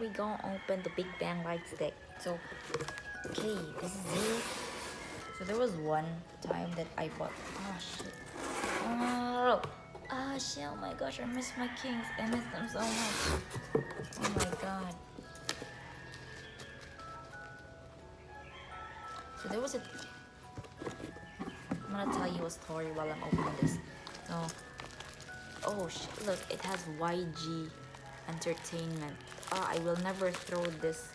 we gonna open the Big Bang light stick. So, okay, this is it. So there was one time that I bought. Oh shit. Oh, oh shit. Oh my gosh, I miss my kings. I miss them so much. Oh my god. So there was a. I'm gonna tell you a story while I'm opening this. So, oh shit. Look, it has YG Entertainment. Oh, I will never throw this.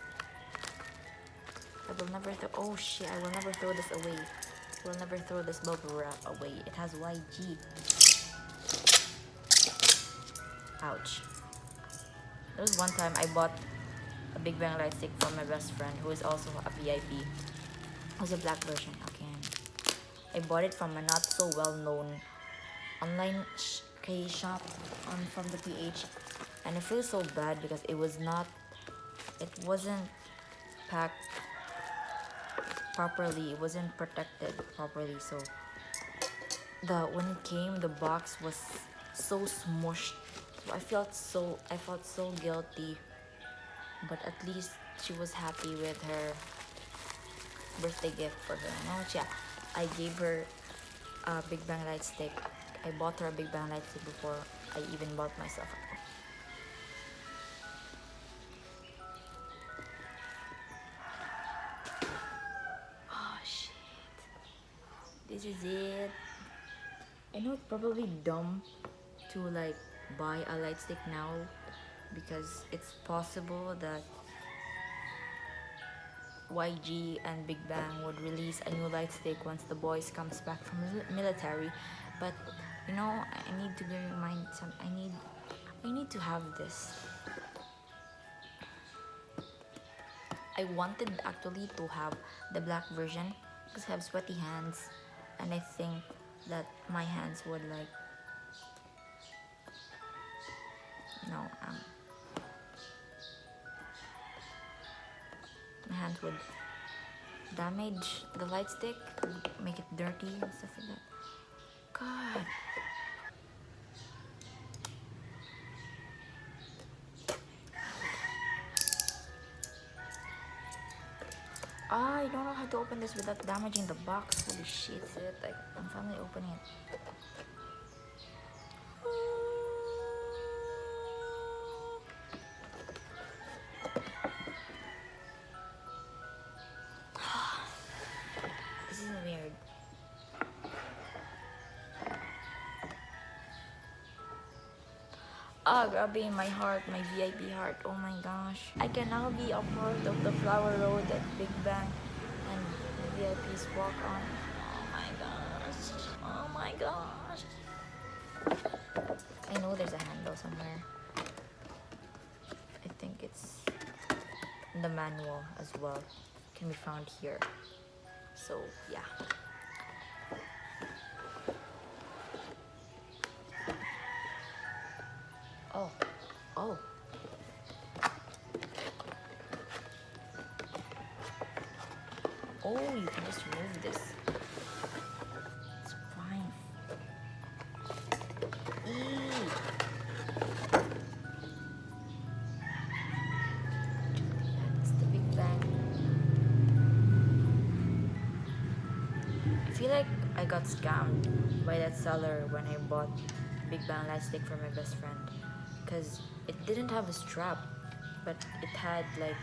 I will never throw. Oh shit! I will never throw this away. I will never throw this bubble wrap away. It has YG. Ouch. There was one time I bought a Big Bang light stick from my best friend who is also a VIP. It was a black version. Okay. I bought it from a not so well known online shop from the PH, and I feel so bad because it wasn't packed properly. It wasn't protected properly. So when it came, the box was so smushed. So I felt so guilty. But at least she was happy with her birthday gift for her. Yeah, I gave her a Big Bang light stick. I bought her a Big Bang light stick before I even bought myself. Oh shit. This is it. I know it's probably dumb to like buy a light stick now because it's possible that YG and Big Bang would release a new light stick once the boys comes back from military. But I need to remind some. I need to have this. I wanted actually to have the black version because I have sweaty hands, and I think that my hands would like my hands would damage the light stick, make it dirty and stuff like that. God. I don't know how to open this without damaging the box. Holy shit, I'm finally opening it. This is weird. Ah, grabe, my heart, my VIP heart. Oh my gosh. I can now be a part of the flower road that Big Bang and the VIPs walk on. Oh my gosh. Oh my gosh. I know there's a handle somewhere. I think it's in the manual as well. Can be found here. So, yeah. Oh. Oh. Oh, you can just remove this. It's fine. Eee. That's the Big Bang. I feel like I got scammed by that seller when I bought Big Bang light stick for my best friend, because it didn't have a strap, but it had like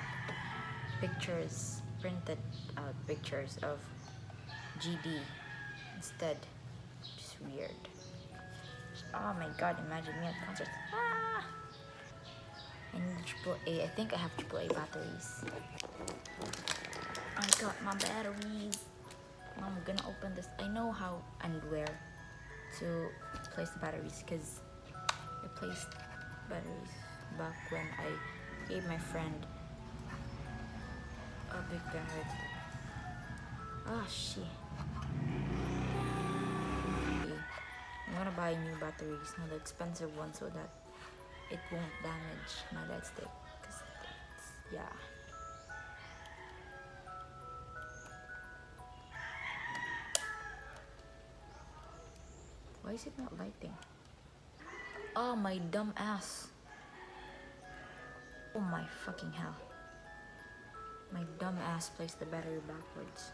printed out pictures of GD instead. Just weird. Oh my god, imagine me at concert. Ah! I need AAA. I think I have AAA batteries. I got my batteries. I'm gonna open this. I know how and where to place the batteries because I placed batteries back when I gave my friend a Big Bang light. Ah, shit. I'm gonna buy new batteries, not the expensive ones, so that it won't damage my light stick. Cause yeah. Why is it not lighting? Oh, my dumb ass. Oh my fucking hell. My dumb ass placed the battery backwards.